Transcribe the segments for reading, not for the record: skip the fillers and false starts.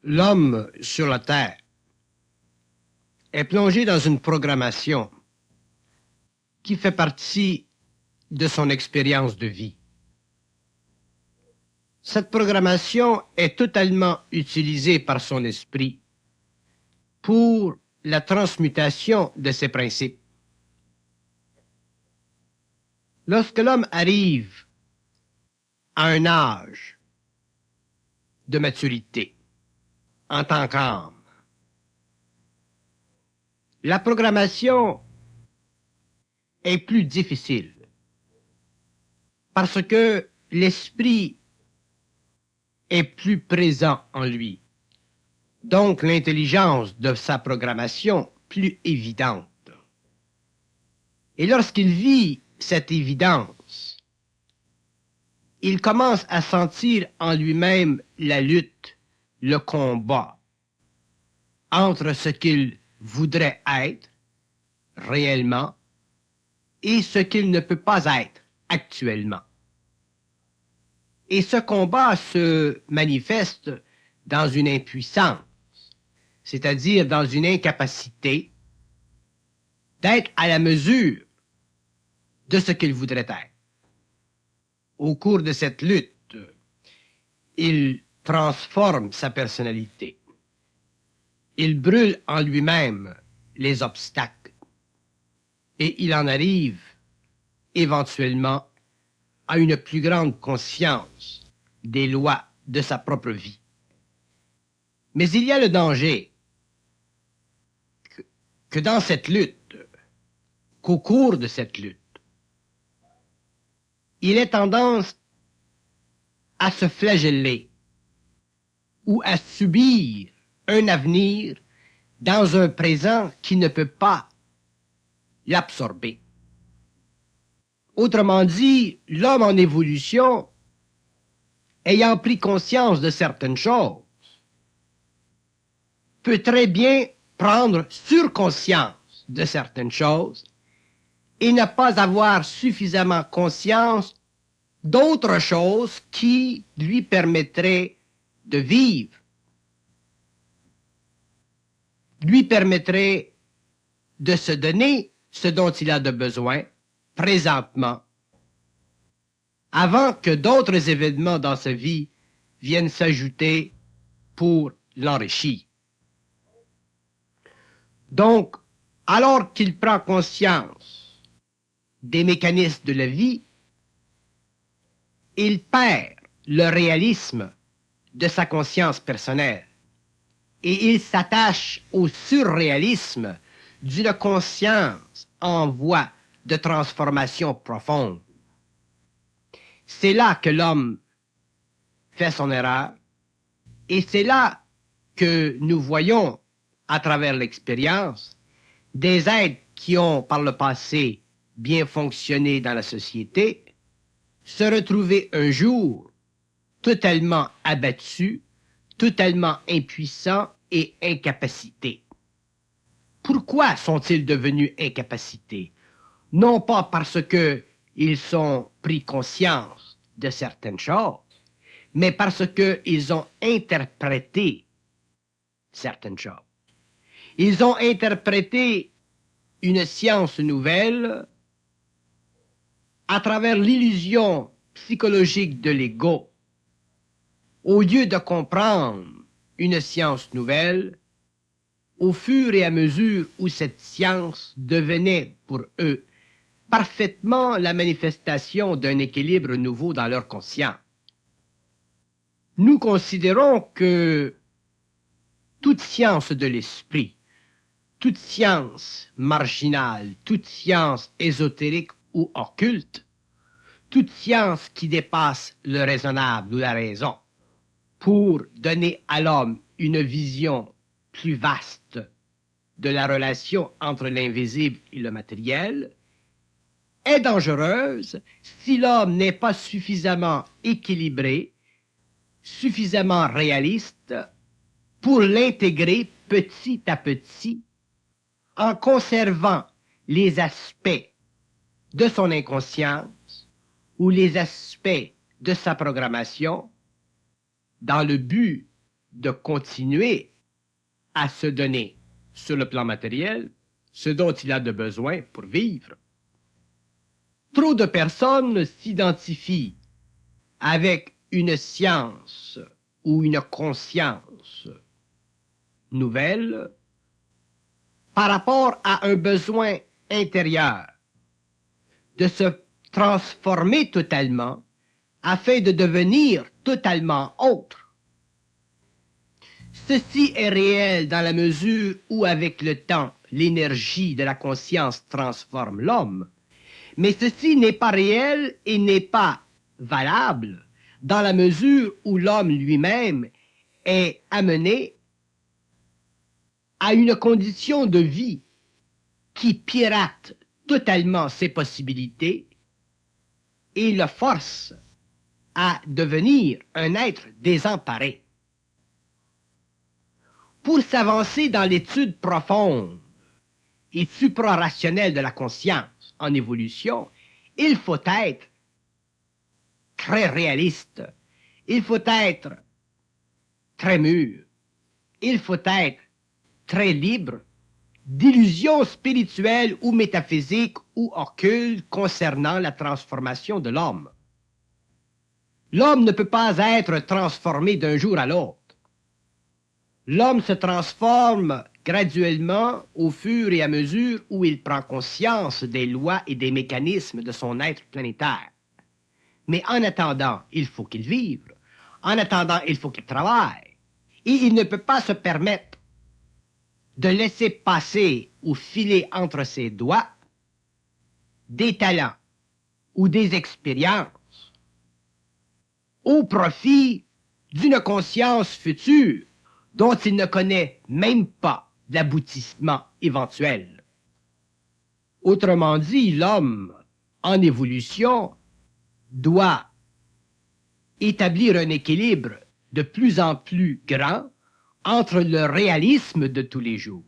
L'homme sur la Terre est plongé dans une programmation qui fait partie de son expérience de vie. Cette programmation est totalement utilisée par son esprit pour la transmutation de ses principes. Lorsque l'homme arrive à un âge de maturité en tant qu'âme, la programmation est plus difficile parce que l'esprit est plus présent en lui. Donc l'intelligence de sa programmation plus évidente. Et lorsqu'il vit cette évidence, il commence à sentir en lui-même la lutte, le combat entre ce qu'il voudrait être réellement et ce qu'il ne peut pas être actuellement. Et ce combat se manifeste dans une impuissance, c'est-à-dire dans une incapacité d'être à la mesure de ce qu'il voudrait être. Au cours de cette lutte, il transforme sa personnalité. Il brûle en lui-même les obstacles. Et il en arrive éventuellement à une plus grande conscience des lois de sa propre vie. Mais il y a le danger que dans cette lutte, qu'au cours de cette lutte, il ait tendance à se flageller ou à subir un avenir dans un présent qui ne peut pas l'absorber. Autrement dit, l'homme en évolution, ayant pris conscience de certaines choses, peut très bien prendre surconscience de certaines choses et ne pas avoir suffisamment conscience d'autres choses qui lui permettraient de vivre, lui permettraient de se donner ce dont il a de besoin présentement, avant que d'autres événements dans sa vie viennent s'ajouter pour l'enrichir. Donc, alors qu'il prend conscience des mécanismes de la vie, il perd le réalisme de sa conscience personnelle et il s'attache au surréalisme d'une conscience en voie de transformation profonde. C'est là que l'homme fait son erreur et c'est là que nous voyons à travers l'expérience des êtres qui ont par le passé bien fonctionné dans la société se retrouver un jour totalement abattus, totalement impuissants et incapacités. Pourquoi sont-ils devenus incapacités? Non pas parce qu'ils sont pris conscience de certaines choses, mais parce qu'ils ont interprété certaines choses. Ils ont interprété une science nouvelle à travers l'illusion psychologique de l'ego. Au lieu de comprendre une science nouvelle, au fur et à mesure où cette science devenait pour eux parfaitement la manifestation d'un équilibre nouveau dans leur conscience. Nous considérons que toute science de l'esprit, toute science marginale, toute science ésotérique ou occulte, toute science qui dépasse le raisonnable ou la raison, pour donner à l'homme une vision plus vaste de la relation entre l'invisible et le matériel, est dangereuse si l'homme n'est pas suffisamment équilibré, suffisamment réaliste pour l'intégrer petit à petit en conservant les aspects de son inconscience ou les aspects de sa programmation dans le but de continuer à se donner sur le plan matériel ce dont il a de besoin pour vivre. Trop de personnes s'identifient avec une science ou une conscience nouvelle par rapport à un besoin intérieur de se transformer totalement afin de devenir totalement autre. Ceci est réel dans la mesure où, avec le temps, l'énergie de la conscience transforme l'homme, mais ceci n'est pas réel et n'est pas valable dans la mesure où l'homme lui-même est amené à une condition de vie qui pirate totalement ses possibilités et le force à devenir un être désemparé. Pour s'avancer dans l'étude profonde et suprarationnelle de la conscience en évolution, il faut être très réaliste, il faut être très mûr, il faut être très libre d'illusions spirituelles ou métaphysiques ou occultes concernant la transformation de l'homme. L'homme ne peut pas être transformé d'un jour à l'autre. L'homme se transforme graduellement au fur et à mesure où il prend conscience des lois et des mécanismes de son être planétaire. Mais en attendant, il faut qu'il vive. En attendant, il faut qu'il travaille. Et il ne peut pas se permettre de laisser passer ou filer entre ses doigts des talents ou des expériences au profit d'une conscience future dont il ne connaît même pas l'aboutissement éventuel. Autrement dit, l'homme en évolution doit établir un équilibre de plus en plus grand entre le réalisme de tous les jours,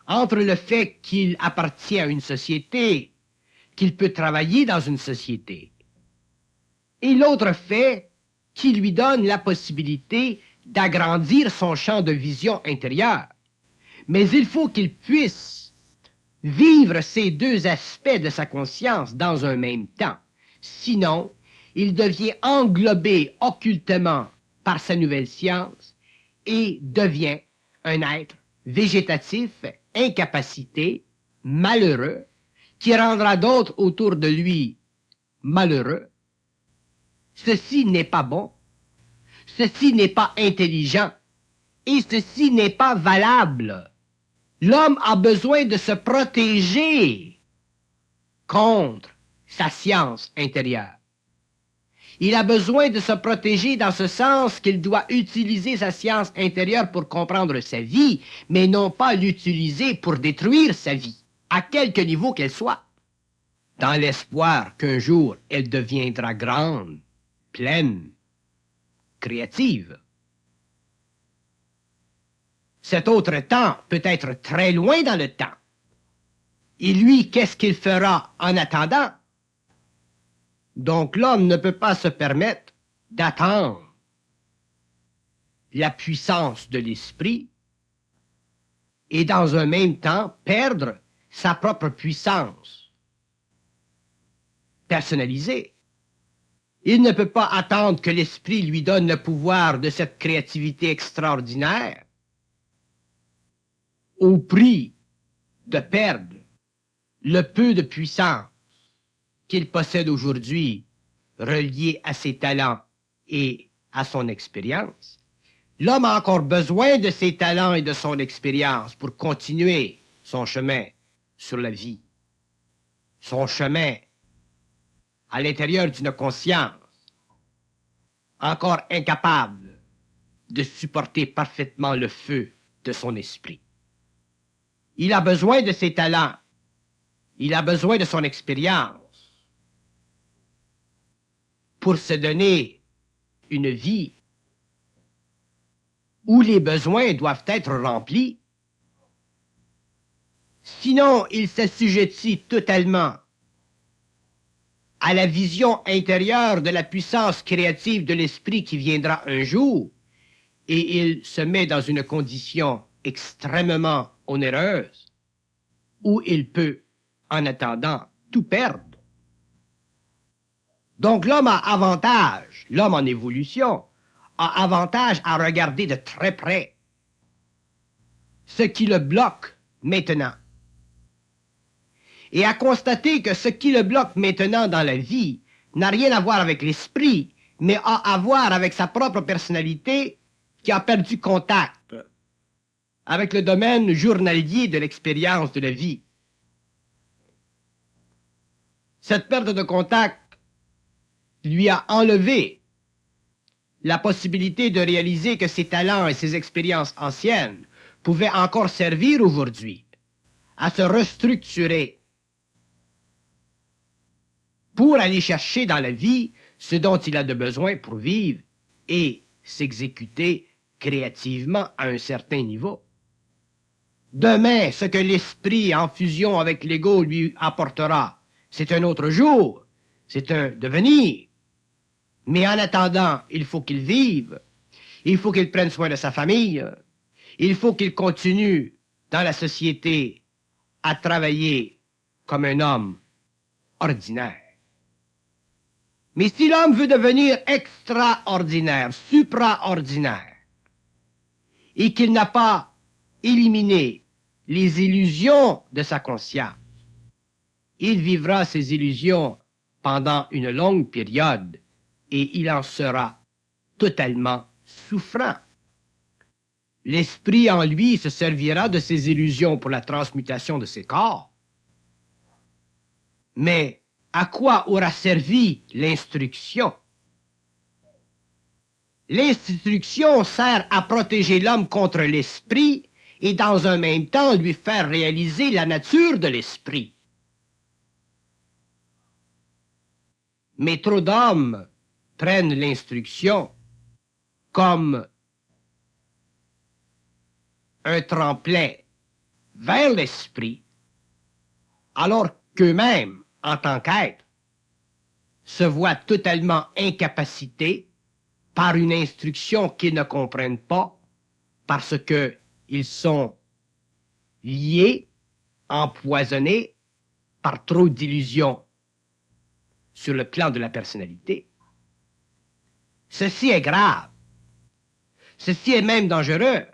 entre le fait qu'il appartient à une société, qu'il peut travailler dans une société, et l'autre fait qui lui donne la possibilité d'agrandir son champ de vision intérieure. Mais il faut qu'il puisse vivre ces deux aspects de sa conscience dans un même temps. Sinon, il devient englobé occultement par sa nouvelle science et devient un être végétatif, incapacité, malheureux, qui rendra d'autres autour de lui malheureux. Ceci n'est pas bon, ceci n'est pas intelligent et ceci n'est pas valable. L'homme a besoin de se protéger contre sa science intérieure. Il a besoin de se protéger dans ce sens qu'il doit utiliser sa science intérieure pour comprendre sa vie, mais non pas l'utiliser pour détruire sa vie, à quelque niveau qu'elle soit, dans l'espoir qu'un jour elle deviendra grande, pleine, créative. Cet autre temps peut être très loin dans le temps. Et lui, qu'est-ce qu'il fera en attendant? Donc l'homme ne peut pas se permettre d'attendre la puissance de l'esprit et dans un même temps perdre sa propre puissance personnalisée. Il ne peut pas attendre que l'esprit lui donne le pouvoir de cette créativité extraordinaire au prix de perdre le peu de puissance qu'il possède aujourd'hui relié à ses talents et à son expérience. L'homme a encore besoin de ses talents et de son expérience pour continuer son chemin sur la vie, son chemin à l'intérieur d'une conscience encore incapable de supporter parfaitement le feu de son esprit. Il a besoin de ses talents, il a besoin de son expérience pour se donner une vie où les besoins doivent être remplis. Sinon, il s'assujettit totalement à la vision intérieure de la puissance créative de l'esprit qui viendra un jour, et il se met dans une condition extrêmement onéreuse où il peut, en attendant, tout perdre. Donc l'homme a avantage, l'homme en évolution, a avantage à regarder de très près ce qui le bloque maintenant. Et à constater que ce qui le bloque maintenant dans la vie n'a rien à voir avec l'esprit, mais a à voir avec sa propre personnalité qui a perdu contact avec le domaine journalier de l'expérience de la vie. Cette perte de contact lui a enlevé la possibilité de réaliser que ses talents et ses expériences anciennes pouvaient encore servir aujourd'hui à se restructurer pour aller chercher dans la vie ce dont il a de besoin pour vivre et s'exécuter créativement à un certain niveau. Demain, ce que l'esprit en fusion avec l'ego lui apportera, c'est un autre jour, c'est un devenir. Mais en attendant, il faut qu'il vive, il faut qu'il prenne soin de sa famille, il faut qu'il continue dans la société à travailler comme un homme ordinaire. Mais si l'homme veut devenir extraordinaire, supraordinaire, et qu'il n'a pas éliminé les illusions de sa conscience, il vivra ces illusions pendant une longue période et il en sera totalement souffrant. L'esprit en lui se servira de ces illusions pour la transmutation de ses corps. Mais à quoi aura servi l'instruction? L'instruction sert à protéger l'homme contre l'esprit et dans un même temps lui faire réaliser la nature de l'esprit. Mais trop d'hommes prennent l'instruction comme un tremplin vers l'esprit, alors qu'eux-mêmes, en tant qu'êtres, se voient totalement incapacités par une instruction qu'ils ne comprennent pas, parce qu'ils sont liés, empoisonnés par trop d'illusions sur le plan de la personnalité. Ceci est grave. Ceci est même dangereux.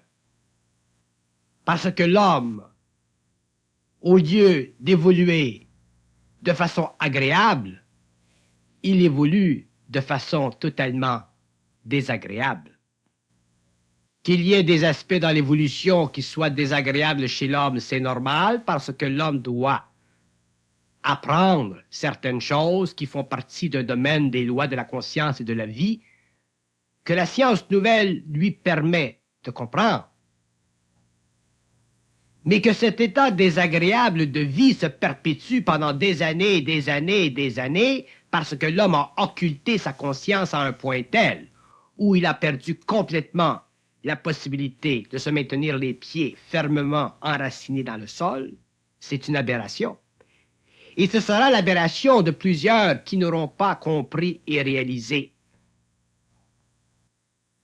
Parce que l'homme, au lieu d'évoluer de façon agréable, il évolue de façon totalement désagréable. Qu'il y ait des aspects dans l'évolution qui soient désagréables chez l'homme, c'est normal parce que l'homme doit apprendre certaines choses qui font partie d'un domaine des lois de la conscience et de la vie que la science nouvelle lui permet de comprendre. Mais que cet état désagréable de vie se perpétue pendant des années, des années, des années, parce que l'homme a occulté sa conscience à un point tel où il a perdu complètement la possibilité de se maintenir les pieds fermement enracinés dans le sol, c'est une aberration. Et ce sera l'aberration de plusieurs qui n'auront pas compris et réalisé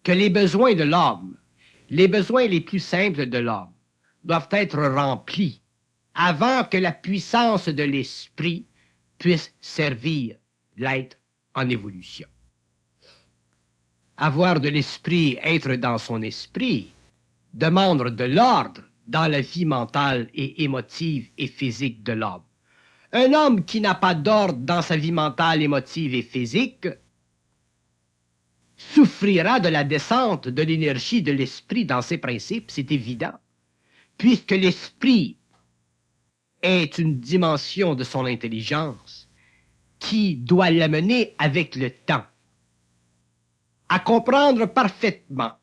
que les besoins de l'homme, les besoins les plus simples de l'homme, doivent être remplis avant que la puissance de l'esprit puisse servir l'être en évolution. Avoir de l'esprit, être dans son esprit, demande de l'ordre dans la vie mentale et émotive et physique de l'homme. Un homme qui n'a pas d'ordre dans sa vie mentale, émotive et physique souffrira de la descente de l'énergie de l'esprit dans ses principes, c'est évident, puisque l'esprit est une dimension de son intelligence qui doit l'amener avec le temps à comprendre parfaitement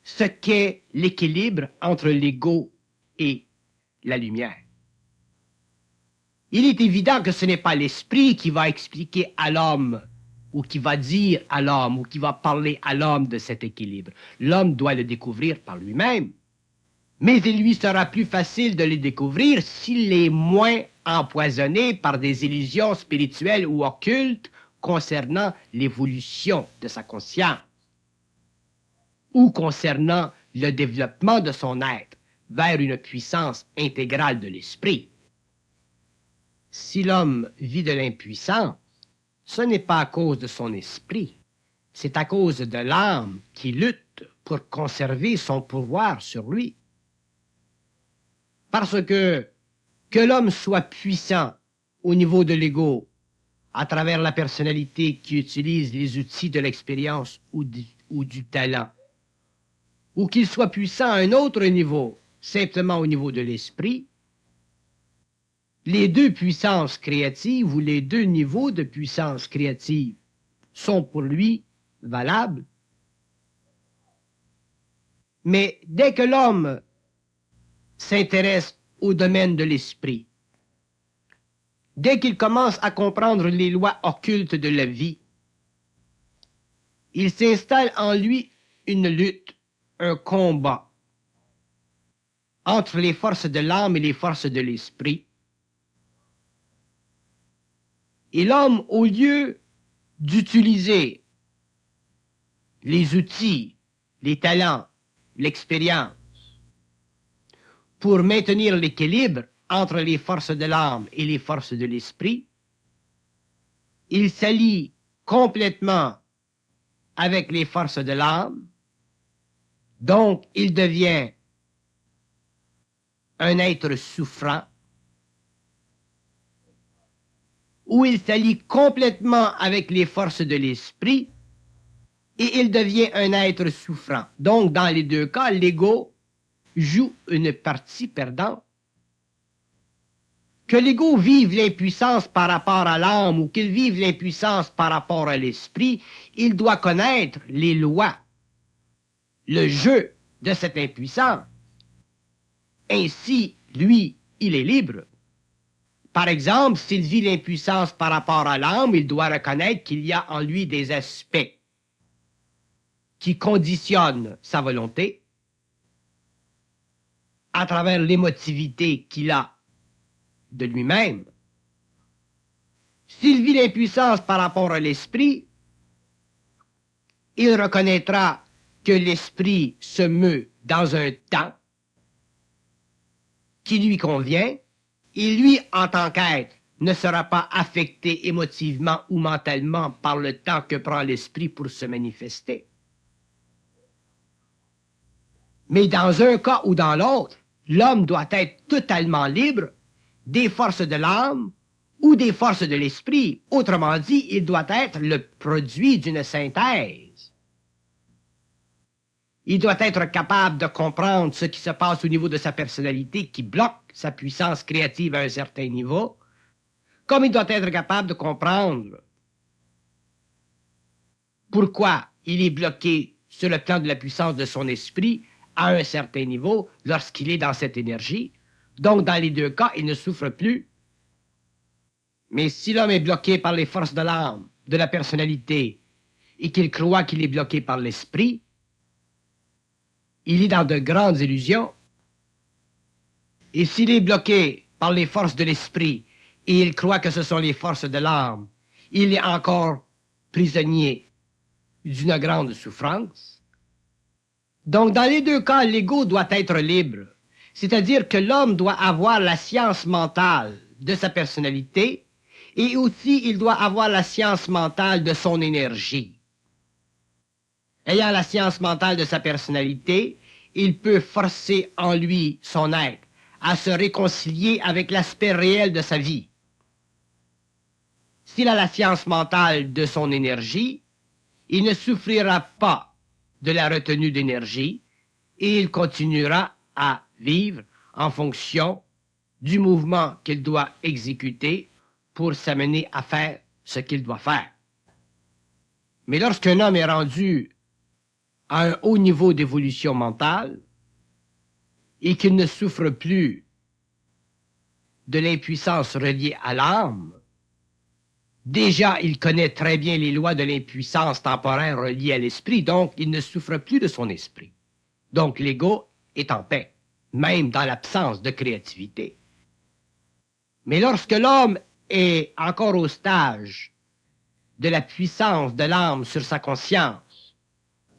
ce qu'est l'équilibre entre l'ego et la lumière. Il est évident que ce n'est pas l'esprit qui va expliquer à l'homme ou qui va dire à l'homme ou qui va parler à l'homme de cet équilibre. L'homme doit le découvrir par lui-même. Mais il lui sera plus facile de le découvrir s'il est moins empoisonné par des illusions spirituelles ou occultes concernant l'évolution de sa conscience. ou concernant le développement de son être vers une puissance intégrale de l'esprit. Si l'homme vit de l'impuissance, ce n'est pas à cause de son esprit, c'est à cause de l'âme qui lutte pour conserver son pouvoir sur lui. Parce que l'homme soit puissant au niveau de l'ego, à travers la personnalité qui utilise les outils de l'expérience ou du talent, ou qu'il soit puissant à un autre niveau, simplement au niveau de l'esprit, les deux puissances créatives ou les deux niveaux de puissance créative sont pour lui valables. Mais dès que l'homme s'intéresse au domaine de l'esprit, dès qu'il commence à comprendre les lois occultes de la vie, il s'installe en lui une lutte, un combat entre les forces de l'âme et les forces de l'esprit. Et l'homme, au lieu d'utiliser les outils, les talents, l'expérience, pour maintenir l'équilibre entre les forces de l'âme et les forces de l'esprit, il s'allie complètement avec les forces de l'âme, donc il devient un être souffrant, où il s'allie complètement avec les forces de l'esprit, et il devient un être souffrant. Donc, dans les deux cas, l'ego joue une partie perdante. Que l'ego vive l'impuissance par rapport à l'âme ou qu'il vive l'impuissance par rapport à l'esprit, il doit connaître les lois, le jeu de cette impuissance. Ainsi, lui, il est libre. Par exemple, s'il vit l'impuissance par rapport à l'âme, il doit reconnaître qu'il y a en lui des aspects qui conditionnent sa volonté à travers l'émotivité qu'il a de lui-même. S'il vit l'impuissance par rapport à l'esprit, il reconnaîtra que l'esprit se meut dans un temps qui lui convient, et lui, en tant qu'être, ne sera pas affecté émotivement ou mentalement par le temps que prend l'esprit pour se manifester. Mais dans un cas ou dans l'autre, l'homme doit être totalement libre des forces de l'âme ou des forces de l'esprit. Autrement dit, il doit être le produit d'une synthèse. Il doit être capable de comprendre ce qui se passe au niveau de sa personnalité qui bloque sa puissance créative à un certain niveau, comme il doit être capable de comprendre pourquoi il est bloqué sur le plan de la puissance de son esprit à un certain niveau lorsqu'il est dans cette énergie. Donc, dans les deux cas, il ne souffre plus. Mais si l'homme est bloqué par les forces de l'âme, de la personnalité, et qu'il croit qu'il est bloqué par l'esprit, il est dans de grandes illusions. Et s'il est bloqué par les forces de l'esprit, et il croit que ce sont les forces de l'âme, il est encore prisonnier d'une grande souffrance. Donc, dans les deux cas, l'ego doit être libre. C'est-à-dire que l'homme doit avoir la science mentale de sa personnalité et aussi il doit avoir la science mentale de son énergie. Ayant la science mentale de sa personnalité, il peut forcer en lui son être à se réconcilier avec l'aspect réel de sa vie. S'il a la science mentale de son énergie, il ne souffrira pas de la retenue d'énergie et il continuera à vivre en fonction du mouvement qu'il doit exécuter pour s'amener à faire ce qu'il doit faire. Mais lorsqu'un homme est rendu à un haut niveau d'évolution mentale et qu'il ne souffre plus de l'impuissance reliée à l'âme, déjà il connaît très bien les lois de l'impuissance temporaire reliée à l'esprit, donc il ne souffre plus de son esprit. Donc l'ego est en paix, même dans l'absence de créativité. Mais lorsque l'homme est encore au stage de la puissance de l'âme sur sa conscience,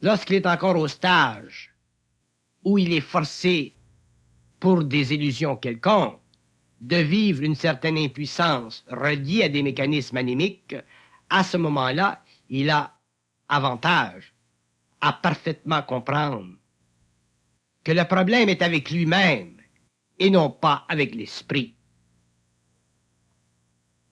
lorsqu'il est encore au stage où il est forcé, pour des illusions quelconques, de vivre une certaine impuissance reliée à des mécanismes animiques, à ce moment-là, il a avantage à parfaitement comprendre que le problème est avec lui-même et non pas avec l'esprit.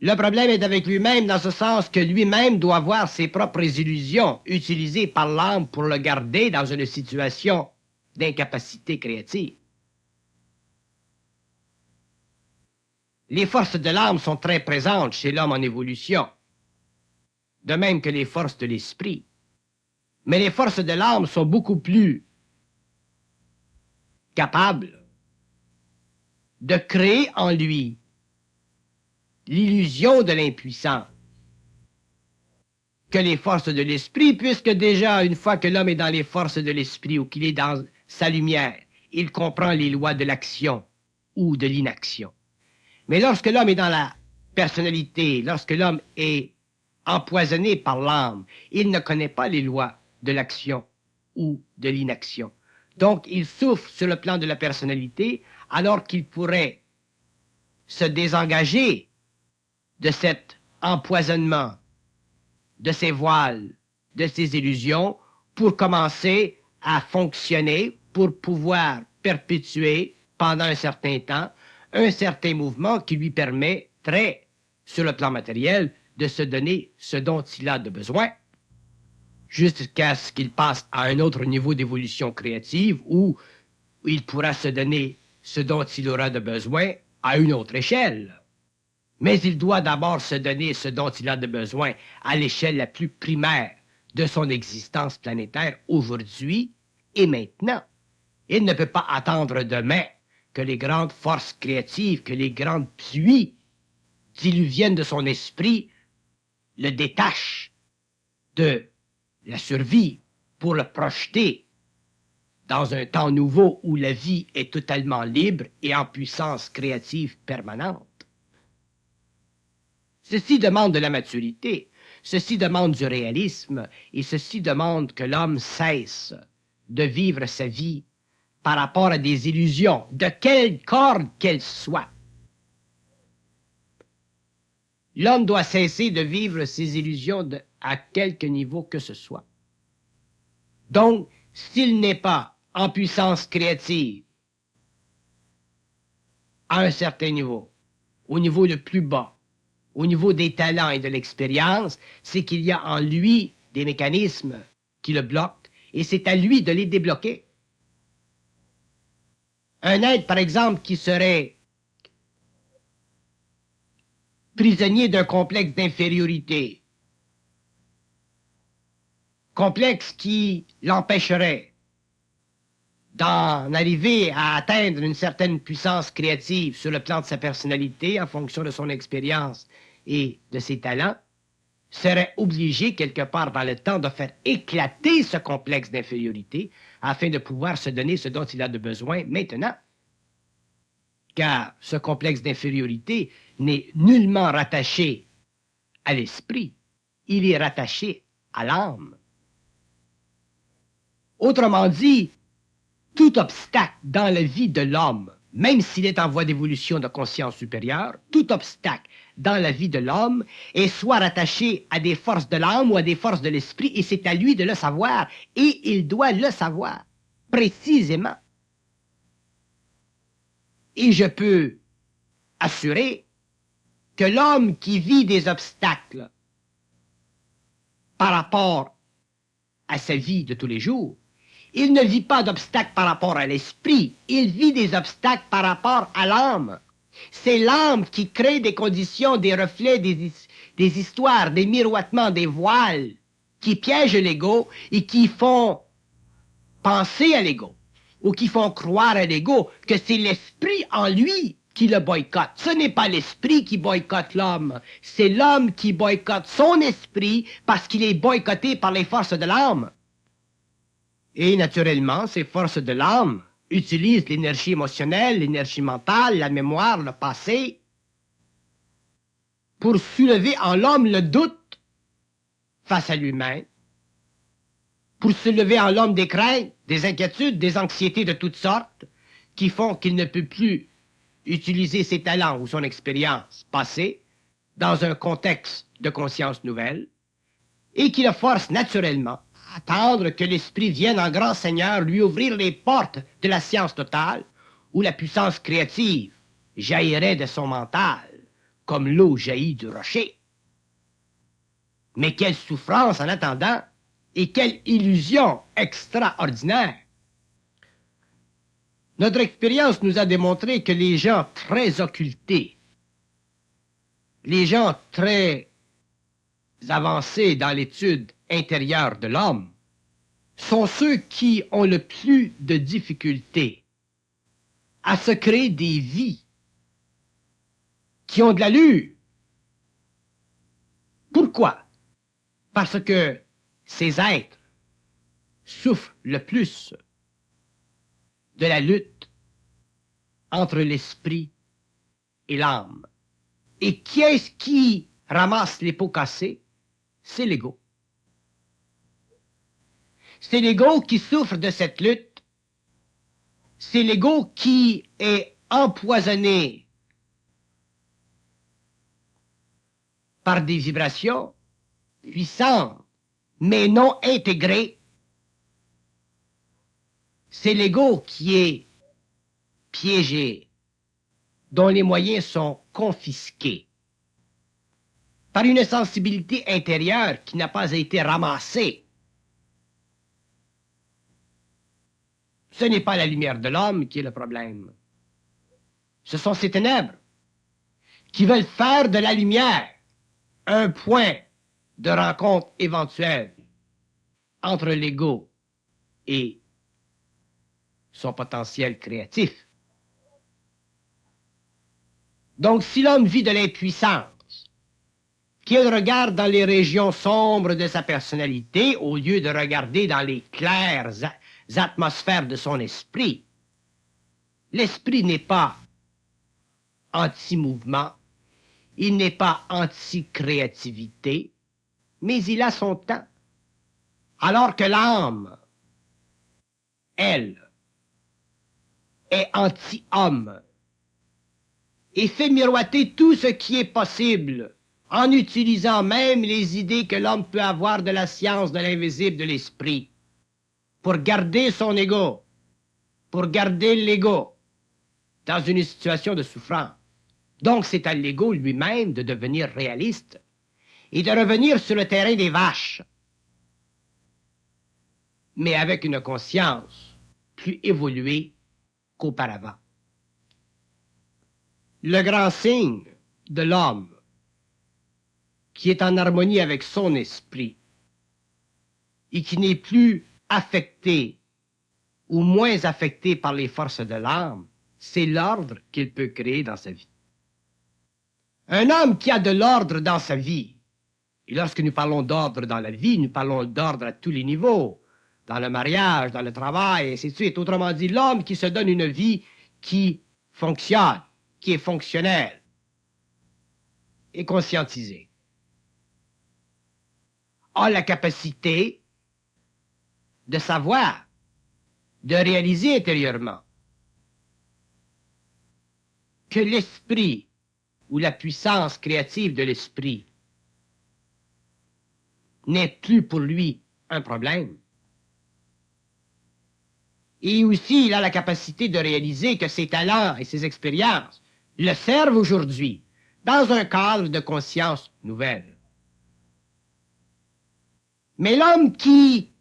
Le problème est avec lui-même dans ce sens que lui-même doit voir ses propres illusions utilisées par l'âme pour le garder dans une situation d'incapacité créative. Les forces de l'âme sont très présentes chez l'homme en évolution, de même que les forces de l'esprit. Mais les forces de l'âme sont beaucoup plus capables de créer en lui l'illusion de l'impuissance que les forces de l'esprit, puisque déjà, une fois que l'homme est dans les forces de l'esprit ou qu'il est dans sa lumière, il comprend les lois de l'action ou de l'inaction. Mais lorsque l'homme est dans la personnalité, lorsque l'homme est empoisonné par l'âme, il ne connaît pas les lois de l'action ou de l'inaction. Donc, il souffre sur le plan de la personnalité, alors qu'il pourrait se désengager de cet empoisonnement, de ces voiles, de ces illusions, pour commencer à fonctionner, pour pouvoir perpétuer pendant un certain temps un certain mouvement qui lui permettrait, sur le plan matériel, de se donner ce dont il a de besoin, jusqu'à ce qu'il passe à un autre niveau d'évolution créative où il pourra se donner ce dont il aura de besoin à une autre échelle. Mais il doit d'abord se donner ce dont il a de besoin à l'échelle la plus primaire de son existence planétaire aujourd'hui et maintenant. Il ne peut pas attendre demain que les grandes forces créatives, que les grandes pluies diluviennes de son esprit le détachent de la survie pour le projeter dans un temps nouveau où la vie est totalement libre et en puissance créative permanente. Ceci demande de la maturité, ceci demande du réalisme, et ceci demande que l'homme cesse de vivre sa vie par rapport à des illusions, de quelle corde qu'elles soient. L'homme doit cesser de vivre ses illusions à quelque niveau que ce soit. Donc, s'il n'est pas en puissance créative à un certain niveau, au niveau le plus bas, au niveau des talents et de l'expérience, c'est qu'il y a en lui des mécanismes qui le bloquent, et c'est à lui de les débloquer. Un être, par exemple, qui serait prisonnier d'un complexe d'infériorité, complexe qui l'empêcherait d'en arriver à atteindre une certaine puissance créative sur le plan de sa personnalité en fonction de son expérience et de ses talents, serait obligé quelque part dans le temps de faire éclater ce complexe d'infériorité afin de pouvoir se donner ce dont il a de besoin maintenant. Car ce complexe d'infériorité n'est nullement rattaché à l'esprit, il est rattaché à l'âme. Autrement dit, tout obstacle dans la vie de l'homme, même s'il est en voie d'évolution de conscience supérieure, tout obstacle dans la vie de l'homme est soit rattaché à des forces de l'âme ou à des forces de l'esprit, et c'est à lui de le savoir, et il doit le savoir, précisément. Et je peux assurer que l'homme qui vit des obstacles par rapport à sa vie de tous les jours, il ne vit pas d'obstacles par rapport à l'esprit, il vit des obstacles par rapport à l'âme. C'est l'âme qui crée des conditions, des reflets, des histoires, des miroitements, des voiles qui piègent l'ego et qui font penser à l'ego ou qui font croire à l'ego que c'est l'esprit en lui qui le boycotte. Ce n'est pas l'esprit qui boycotte l'homme, c'est l'homme qui boycotte son esprit parce qu'il est boycotté par les forces de l'âme. Et naturellement, ces forces de l'âme utilisent l'énergie émotionnelle, l'énergie mentale, la mémoire, le passé, pour soulever en l'homme le doute face à lui-même, pour soulever en l'homme des craintes, des inquiétudes, des anxiétés de toutes sortes, qui font qu'il ne peut plus utiliser ses talents ou son expérience passée dans un contexte de conscience nouvelle, et qui le force naturellement à attendre que l'esprit vienne en grand seigneur lui ouvrir les portes de la science totale, où la puissance créative jaillirait de son mental, comme l'eau jaillit du rocher. Mais quelle souffrance en attendant, et quelle illusion extraordinaire! Notre expérience nous a démontré que les gens très occultés, les gens très avancés dans l'étude intérieure de l'homme, sont ceux qui ont le plus de difficultés à se créer des vies qui ont de l'allure. Pourquoi? Parce que ces êtres souffrent le plus de la lutte entre l'esprit et l'âme. Et qui est-ce qui ramasse les pots cassés? C'est l'ego. C'est l'ego qui souffre de cette lutte. C'est l'ego qui est empoisonné par des vibrations puissantes, mais non intégrées. C'est l'ego qui est piégé, dont les moyens sont confisqués par une sensibilité intérieure qui n'a pas été ramassée. Ce n'est pas la lumière de l'homme qui est le problème. Ce sont ces ténèbres qui veulent faire de la lumière un point de rencontre éventuelle entre l'ego et son potentiel créatif. Donc, si l'homme vit de l'impuissance, qu'il regarde dans les régions sombres de sa personnalité au lieu de regarder dans les claires atmosphères de son esprit, l'esprit n'est pas anti-mouvement, il n'est pas anti-créativité, mais il a son temps. Alors que l'âme, elle, est anti-homme et fait miroiter tout ce qui est possible en utilisant même les idées que l'homme peut avoir de la science, de l'invisible, de l'esprit, pour garder son ego, pour garder l'ego dans une situation de souffrance. Donc c'est à l'ego lui-même de devenir réaliste et de revenir sur le terrain des vaches, mais avec une conscience plus évoluée qu'auparavant. Le grand signe de l'homme qui est en harmonie avec son esprit et qui n'est plus affecté ou moins affecté par les forces de l'âme, c'est l'ordre qu'il peut créer dans sa vie. Un homme qui a de l'ordre dans sa vie, et lorsque nous parlons d'ordre dans la vie, nous parlons d'ordre à tous les niveaux, dans le mariage, dans le travail, et ainsi de suite. Autrement dit, l'homme qui se donne une vie qui fonctionne, qui est fonctionnelle et conscientisée, a la capacité de savoir, de réaliser intérieurement que l'esprit ou la puissance créative de l'esprit n'est plus pour lui un problème. Et aussi, il a la capacité de réaliser que ses talents et ses expériences le servent aujourd'hui dans un cadre de conscience nouvelle. Mais l'homme qui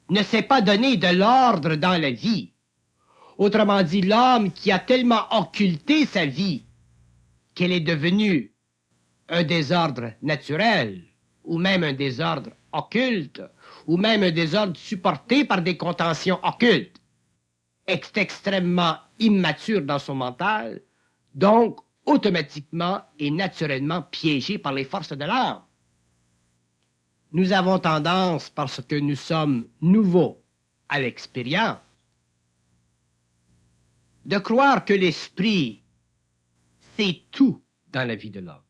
ne s'est pas donné de l'ordre dans la vie, autrement dit, l'homme qui a tellement occulté sa vie qu'elle est devenue un désordre naturel, ou même un désordre occulte, ou même un désordre supporté par des contentions occultes, est extrêmement immature dans son mental, donc automatiquement et naturellement piégé par les forces de l'âme. Nous avons tendance, parce que nous sommes nouveaux à l'expérience, de croire que l'esprit, c'est tout dans la vie de l'homme.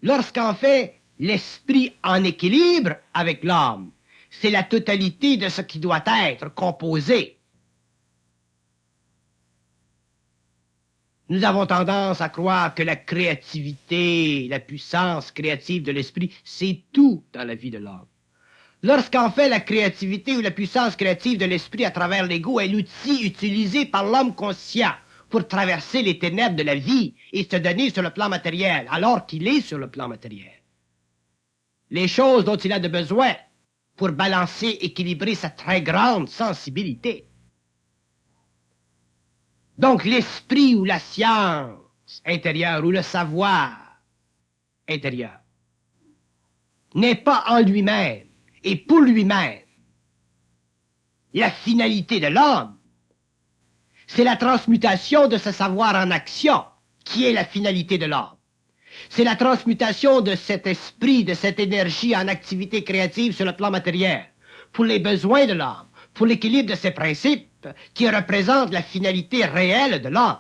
Lorsqu'en fait, l'esprit en équilibre avec l'âme. C'est la totalité de ce qui doit être composé. Nous avons tendance à croire que la créativité, la puissance créative de l'esprit, c'est tout dans la vie de l'homme. Lorsqu'en fait la créativité ou la puissance créative de l'esprit à travers l'ego est l'outil utilisé par l'homme conscient pour traverser les ténèbres de la vie et se donner sur le plan matériel, alors qu'il est sur le plan matériel. Les choses dont il a de besoin pour balancer, équilibrer sa très grande sensibilité. Donc l'esprit ou la science intérieure ou le savoir intérieur n'est pas en lui-même et pour lui-même la finalité de l'homme. C'est la transmutation de ce savoir en action qui est la finalité de l'homme. C'est la transmutation de cet esprit, de cette énergie en activité créative sur le plan matériel, pour les besoins de l'homme, pour l'équilibre de ses principes, qui représentent la finalité réelle de l'homme.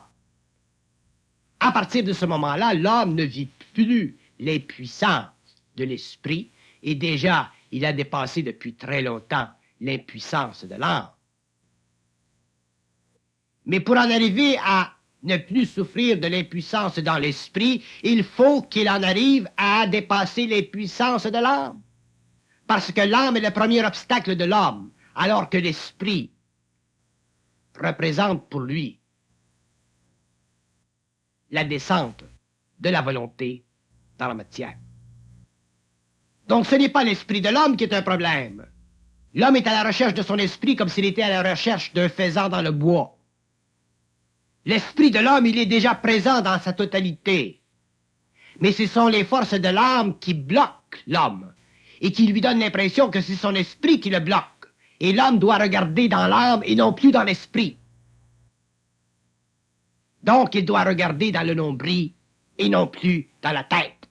À partir de ce moment-là, l'homme ne vit plus les puissances de l'esprit, et déjà, il a dépassé depuis très longtemps l'impuissance de l'âme. Mais pour en arriver à ne plus souffrir de l'impuissance dans l'esprit, il faut qu'il en arrive à dépasser les puissances de l'âme. Parce que l'âme est le premier obstacle de l'homme, alors que l'esprit représente pour lui la descente de la volonté dans la matière. Donc ce n'est pas l'esprit de l'homme qui est un problème. L'homme est à la recherche de son esprit comme s'il était à la recherche d'un faisan dans le bois. L'esprit de l'homme, il est déjà présent dans sa totalité. Mais ce sont les forces de l'âme qui bloquent l'homme et qui lui donnent l'impression que c'est son esprit qui le bloque. Et l'homme doit regarder dans l'âme et non plus dans l'esprit. Donc il doit regarder dans le nombril et non plus dans la tête.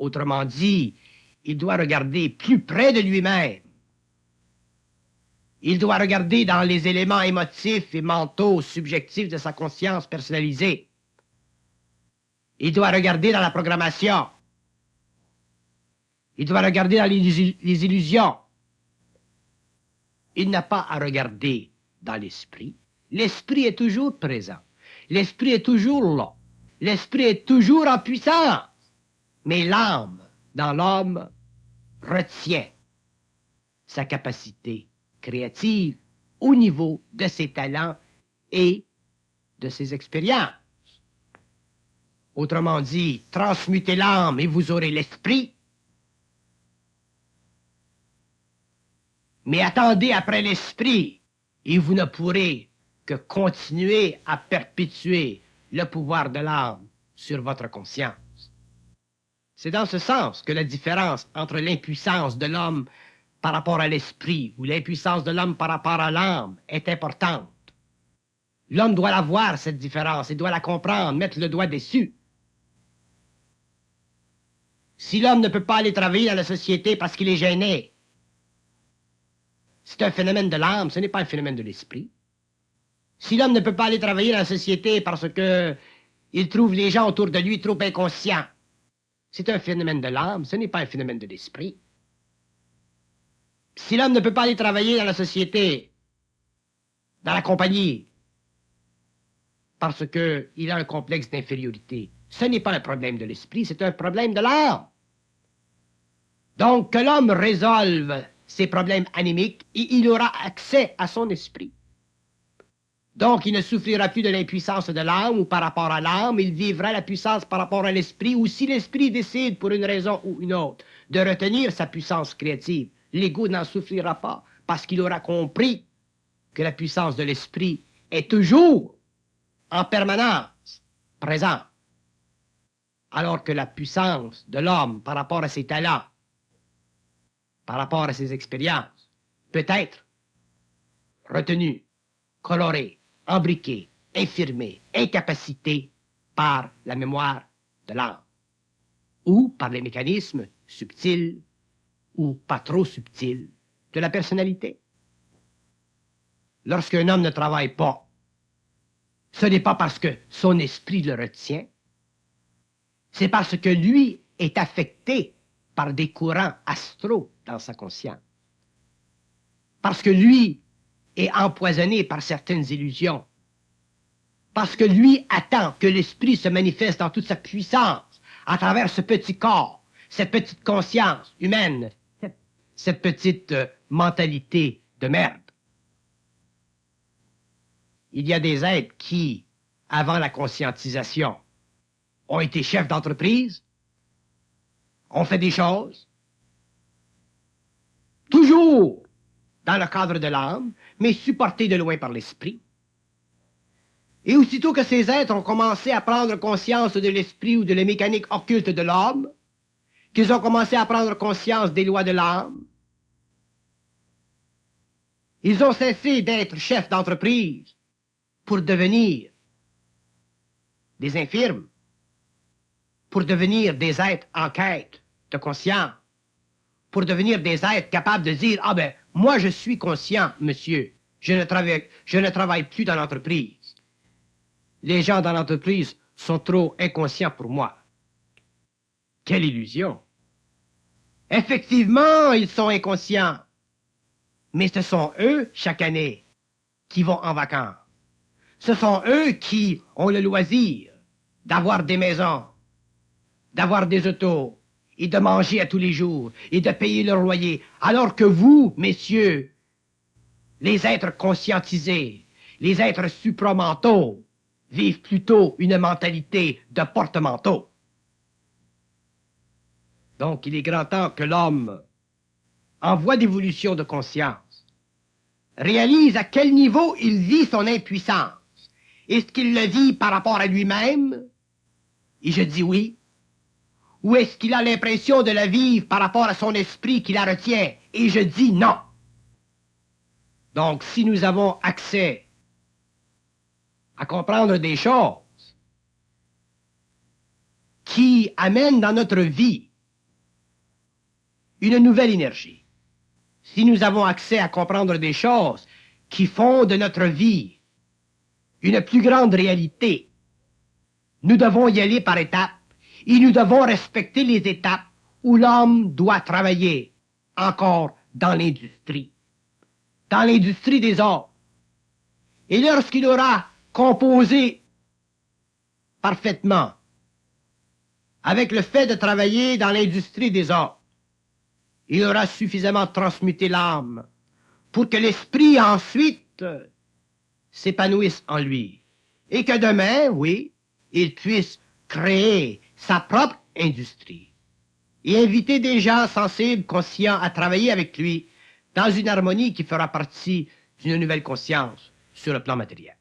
Autrement dit, il doit regarder plus près de lui-même. Il doit regarder dans les éléments émotifs et mentaux subjectifs de sa conscience personnalisée. Il doit regarder dans la programmation. Il doit regarder dans les illusions. Il n'a pas à regarder dans l'esprit. L'esprit est toujours présent. L'esprit est toujours là. L'esprit est toujours en puissance. Mais l'âme, dans l'homme, retient sa capacité créative au niveau de ses talents et de ses expériences. Autrement dit, transmutez l'âme et vous aurez l'esprit. Mais attendez après l'esprit et vous ne pourrez que continuer à perpétuer le pouvoir de l'âme sur votre conscience. C'est dans ce sens que la différence entre l'impuissance de l'homme par rapport à l'esprit ou l'impuissance de l'homme par rapport à l'âme est importante. L'homme doit la voir, cette différence, et doit la comprendre, mettre le doigt dessus. Si l'homme ne peut pas aller travailler dans la société parce qu'il est gêné, c'est un phénomène de l'âme, ce n'est pas un phénomène de l'esprit. Si l'homme ne peut pas aller travailler dans la société parce que il trouve les gens autour de lui trop inconscients, c'est un phénomène de l'âme, ce n'est pas un phénomène de l'esprit. Si l'homme ne peut pas aller travailler dans la société, dans la compagnie, parce qu'il a un complexe d'infériorité, ce n'est pas un problème de l'esprit, c'est un problème de l'âme. Donc, que l'homme résolve ses problèmes animiques et il aura accès à son esprit. Donc, il ne souffrira plus de l'impuissance de l'âme ou par rapport à l'âme, il vivra la puissance par rapport à l'esprit, ou si l'esprit décide, pour une raison ou une autre, de retenir sa puissance créative, l'ego n'en souffrira pas, parce qu'il aura compris que la puissance de l'esprit est toujours, en permanence, présente. Alors que la puissance de l'homme par rapport à ses talents, par rapport à ses expériences, peut être retenue, colorée, embriquée, infirmée, incapacitée par la mémoire de l'âme, ou par les mécanismes subtils ou pas trop subtils de la personnalité. Lorsqu'un homme ne travaille pas, ce n'est pas parce que son esprit le retient, c'est parce que lui est affecté par des courants astraux dans sa conscience. Parce que lui est empoisonné par certaines illusions. Parce que lui attend que l'esprit se manifeste dans toute sa puissance à travers ce petit corps, cette petite conscience humaine, cette petite mentalité de merde. Il y a des êtres qui, avant la conscientisation, ont été chefs d'entreprise, ont fait des choses, toujours dans le cadre de l'âme, mais supportés de loin par l'esprit. Et aussitôt que ces êtres ont commencé à prendre conscience de l'esprit ou de la mécanique occulte de l'homme, qu'ils ont commencé à prendre conscience des lois de l'âme, ils ont cessé d'être chefs d'entreprise pour devenir des infirmes, pour devenir des êtres en quête de conscience, pour devenir des êtres capables de dire « Ah ben, moi je suis conscient, monsieur, je ne travaille plus dans l'entreprise. Les gens dans l'entreprise sont trop inconscients pour moi. » Quelle illusion! Effectivement, ils sont inconscients, mais ce sont eux, chaque année, qui vont en vacances. Ce sont eux qui ont le loisir d'avoir des maisons, d'avoir des autos, et de manger à tous les jours, et de payer leur loyer, alors que vous, messieurs, les êtres conscientisés, les êtres supramentaux, vivent plutôt une mentalité de porte-manteau. Donc, il est grand temps que l'homme, en voie d'évolution de conscience, réalise à quel niveau il vit son impuissance. Est-ce qu'il le vit par rapport à lui-même? Et je dis oui. Ou est-ce qu'il a l'impression de la vivre par rapport à son esprit qui la retient? Et je dis non. Donc, si nous avons accès à comprendre des choses qui amènent dans notre vie une nouvelle énergie, si nous avons accès à comprendre des choses qui font de notre vie une plus grande réalité, nous devons y aller par étapes et nous devons respecter les étapes où l'homme doit travailler encore dans l'industrie des arts. Et lorsqu'il aura composé parfaitement avec le fait de travailler dans l'industrie des arts, il aura suffisamment transmuté l'âme pour que l'esprit ensuite s'épanouisse en lui. Et que demain, oui, il puisse créer sa propre industrie et inviter des gens sensibles, conscients à travailler avec lui dans une harmonie qui fera partie d'une nouvelle conscience sur le plan matériel.